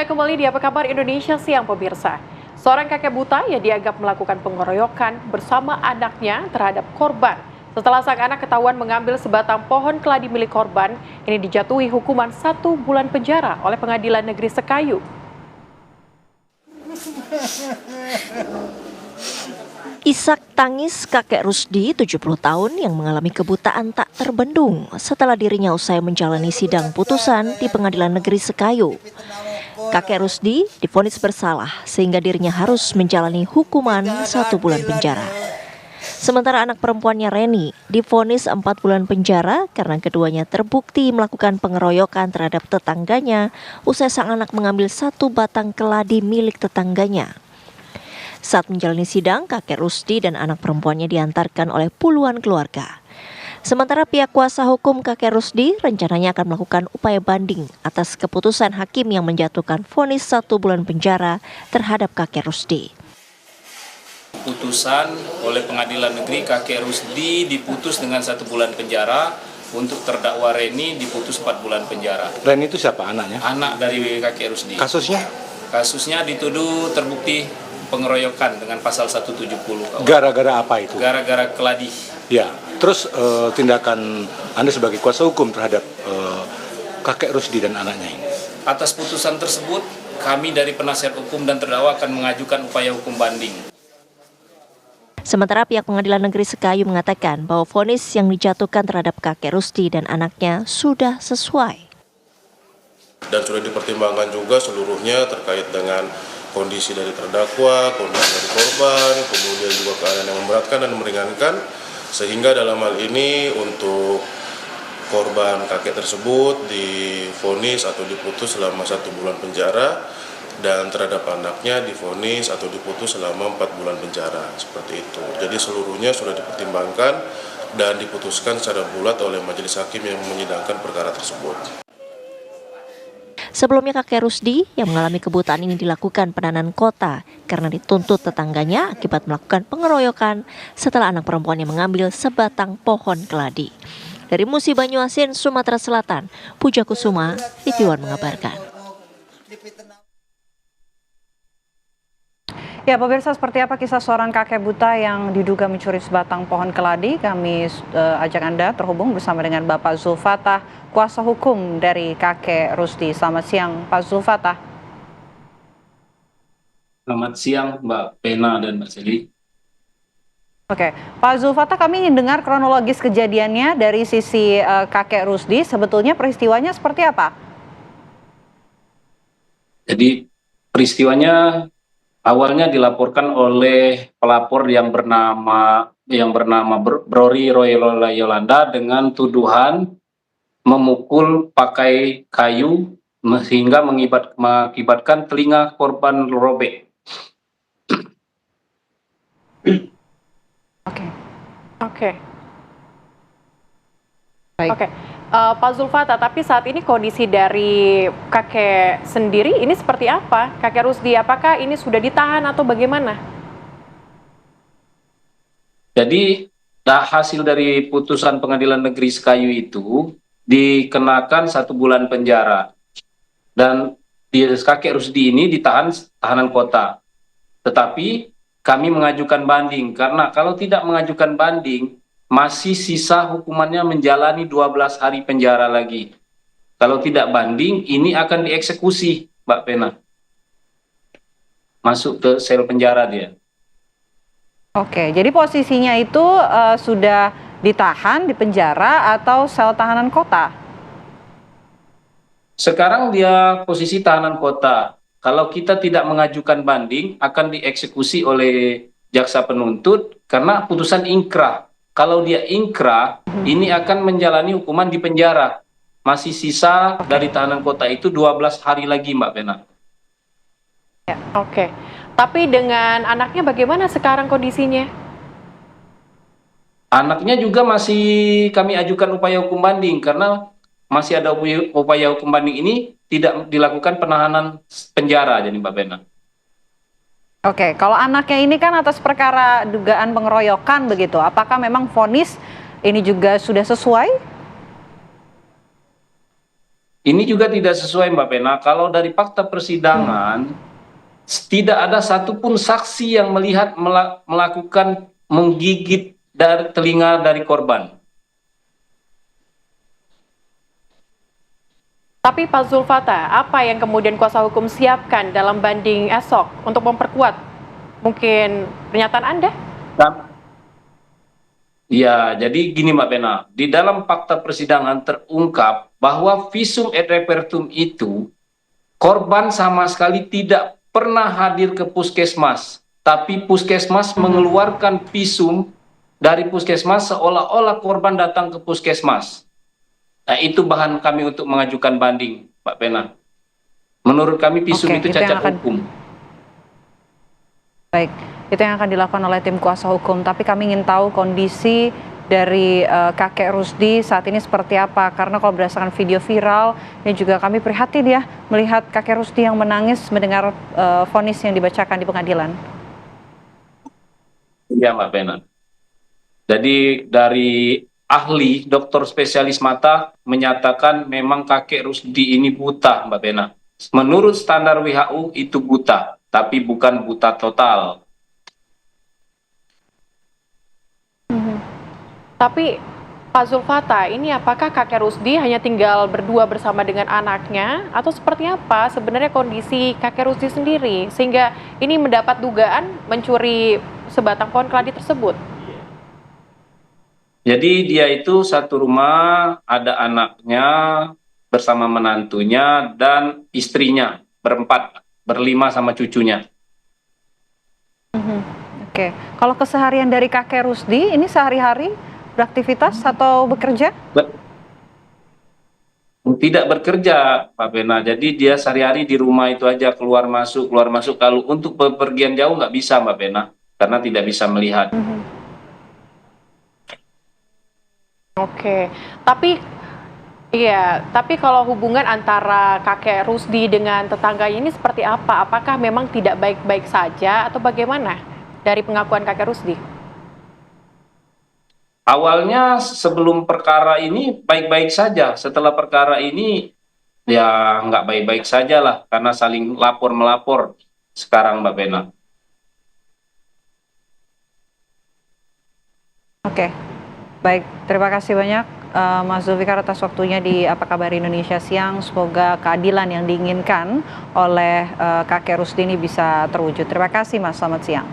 Anda kembali di Apa Kabar Indonesia Siang, pemirsa. Seorang kakek buta yang dianggap melakukan pengeroyokan bersama anaknya terhadap korban. Setelah sang anak ketahuan mengambil sebatang pohon keladi milik korban, ini dijatuhi hukuman 1 bulan penjara oleh Pengadilan Negeri Sekayu. Isak tangis kakek Rusdi, 70 tahun, yang mengalami kebutaan tak terbendung setelah dirinya usai menjalani sidang putusan di Pengadilan Negeri Sekayu. Kakek Rusdi divonis bersalah sehingga dirinya harus menjalani hukuman 1 bulan penjara. Sementara anak perempuannya Reni divonis 4 bulan penjara karena keduanya terbukti melakukan pengeroyokan terhadap tetangganya usai sang anak mengambil 1 batang keladi milik tetangganya. Saat menjalani sidang, kakek Rusdi dan anak perempuannya diantarkan oleh puluhan keluarga. Sementara pihak kuasa hukum kakek Rusdi rencananya akan melakukan upaya banding atas keputusan hakim yang menjatuhkan vonis 1 bulan penjara terhadap kakek Rusdi. Putusan oleh Pengadilan Negeri kakek Rusdi diputus dengan 1 bulan penjara, untuk terdakwa Reni diputus 4 bulan penjara. Reni itu siapa anaknya? Anak dari kakek Rusdi. Kasusnya? Kasusnya dituduh terbukti pengeroyokan dengan pasal 170. Gara-gara apa itu? Gara-gara keladi. Ya, terus tindakan Anda sebagai kuasa hukum terhadap kakek Rusdi dan anaknya ini? Atas putusan tersebut, kami dari penasihat hukum dan terdakwa akan mengajukan upaya hukum banding. Sementara pihak Pengadilan Negeri Sekayu mengatakan bahwa vonis yang dijatuhkan terhadap kakek Rusdi dan anaknya sudah sesuai. Dan sudah dipertimbangkan juga seluruhnya terkait dengan kondisi dari terdakwa, kondisi dari korban, kemudian juga keadaan yang memberatkan dan meringankan, sehingga dalam hal ini untuk korban kakek tersebut divonis atau diputus selama 1 bulan penjara, dan terhadap anaknya divonis atau diputus selama 4 bulan penjara, seperti itu. Jadi seluruhnya sudah dipertimbangkan dan diputuskan secara bulat oleh majelis hakim yang menyidangkan perkara tersebut. Sebelumnya kakek Rusdi yang mengalami kebutaan ini dilakukan penahanan kota karena dituntut tetangganya akibat melakukan pengeroyokan setelah anak perempuannya mengambil sebatang pohon keladi. Dari Musi Banyuasin, Sumatera Selatan, Puja Kusuma, TV One mengabarkan. Ya, pemirsa, seperti apa kisah seorang kakek buta yang diduga mencuri sebatang pohon keladi? Kami ajak Anda terhubung bersama dengan Bapak Zulfatah, kuasa hukum dari kakek Rusdi. Selamat siang, Pak Zulfatah. Selamat siang, Mbak Pena dan Mbak Seli. Oke, Pak Zulfatah, kami ingin dengar kronologis kejadiannya dari sisi kakek Rusdi. Sebetulnya peristiwanya seperti apa? Jadi peristiwanya awalnya dilaporkan oleh pelapor yang bernama Brori Roylola Yolanda dengan tuduhan memukul pakai kayu sehingga mengakibatkan telinga korban robek. Oke. Baik. Oke. Pak Zulfatah, tapi saat ini kondisi dari kakek sendiri ini seperti apa? Kakek Rusdi, apakah ini sudah ditahan atau bagaimana? Jadi hasil dari putusan Pengadilan Negeri Sekayu itu dikenakan 1 bulan penjara, dan kakek Rusdi ini ditahan tahanan kota. Tetapi kami mengajukan banding karena kalau tidak mengajukan banding masih sisa hukumannya menjalani 12 hari penjara lagi. Kalau tidak banding, ini akan dieksekusi, Mbak Pena. Masuk ke sel penjara dia. Oke, jadi posisinya itu sudah ditahan di penjara atau sel tahanan kota? Sekarang dia posisi tahanan kota. Kalau kita tidak mengajukan banding, akan dieksekusi oleh jaksa penuntut karena putusan ingkrah. Kalau dia ingkrah, ini akan menjalani hukuman di penjara. Masih sisa dari tahanan kota itu 12 hari lagi, Mbak Pena. Ya, oke. Tapi dengan anaknya bagaimana sekarang kondisinya? Anaknya juga masih kami ajukan upaya hukum banding karena masih ada upaya hukum banding ini tidak dilakukan penahanan penjara, jadi Mbak Pena. Oke, kalau anaknya ini kan atas perkara dugaan pengeroyokan begitu, apakah memang vonis ini juga sudah sesuai? ini juga tidak sesuai Mbak Pena. Kalau dari fakta persidangan, tidak ada satupun saksi yang melihat melakukan menggigit dari telinga dari korban. Tapi Pak Zulfata, apa yang kemudian kuasa hukum siapkan dalam banding esok untuk memperkuat mungkin pernyataan Anda? Ya, jadi gini Mbak Pena, di dalam fakta persidangan terungkap bahwa visum et repertum itu korban sama sekali tidak pernah hadir ke puskesmas, tapi puskesmas mengeluarkan visum dari puskesmas seolah-olah korban datang ke puskesmas. Nah, itu bahan kami untuk mengajukan banding, Mbak Pena. Menurut kami visum Oke, itu itu yang cacat akan- hukum. Baik, itu yang akan dilakukan oleh tim kuasa hukum. Tapi kami ingin tahu kondisi dari kakek Rusdi saat ini seperti apa. Karena kalau berdasarkan video viral, dan juga kami prihatin ya melihat kakek Rusdi yang menangis mendengar vonis yang dibacakan di pengadilan. Iya Mbak Pena. Jadi dari ahli dokter spesialis mata menyatakan memang kakek Rusdi ini buta Mbak Pena. Menurut standar WHO itu buta, tapi bukan buta total. Tapi Pak Zulfata, ini apakah kakek Rusdi hanya tinggal berdua bersama dengan anaknya atau seperti apa sebenarnya kondisi kakek Rusdi sendiri sehingga ini mendapat dugaan mencuri sebatang pohon keladi tersebut? Jadi dia itu satu rumah, ada anaknya bersama menantunya dan istrinya, berlima sama cucunya. Oke, kalau keseharian dari kakek Rusdi ini sehari-hari beraktivitas atau bekerja? Tidak bekerja, Pak Bena. Jadi dia sehari-hari di rumah itu aja keluar masuk, keluar masuk. Kalau untuk bepergian jauh nggak bisa, Mbak Bena, karena tidak bisa melihat. Oke, tapi tapi kalau hubungan antara kakek Rusdi dengan tetangganya ini seperti apa? Apakah memang tidak baik-baik saja atau bagaimana dari pengakuan kakek Rusdi? Awalnya sebelum perkara ini baik-baik saja. Setelah perkara ini ya nggak baik-baik saja lah, karena saling lapor-melapor sekarang, Mbak Bena. Oke, baik. Terima kasih banyak Mas Zulfikar atas waktunya di Apa Kabar Indonesia Siang. Semoga keadilan yang diinginkan oleh kakek Rusdi ini bisa terwujud. Terima kasih Mas, selamat siang.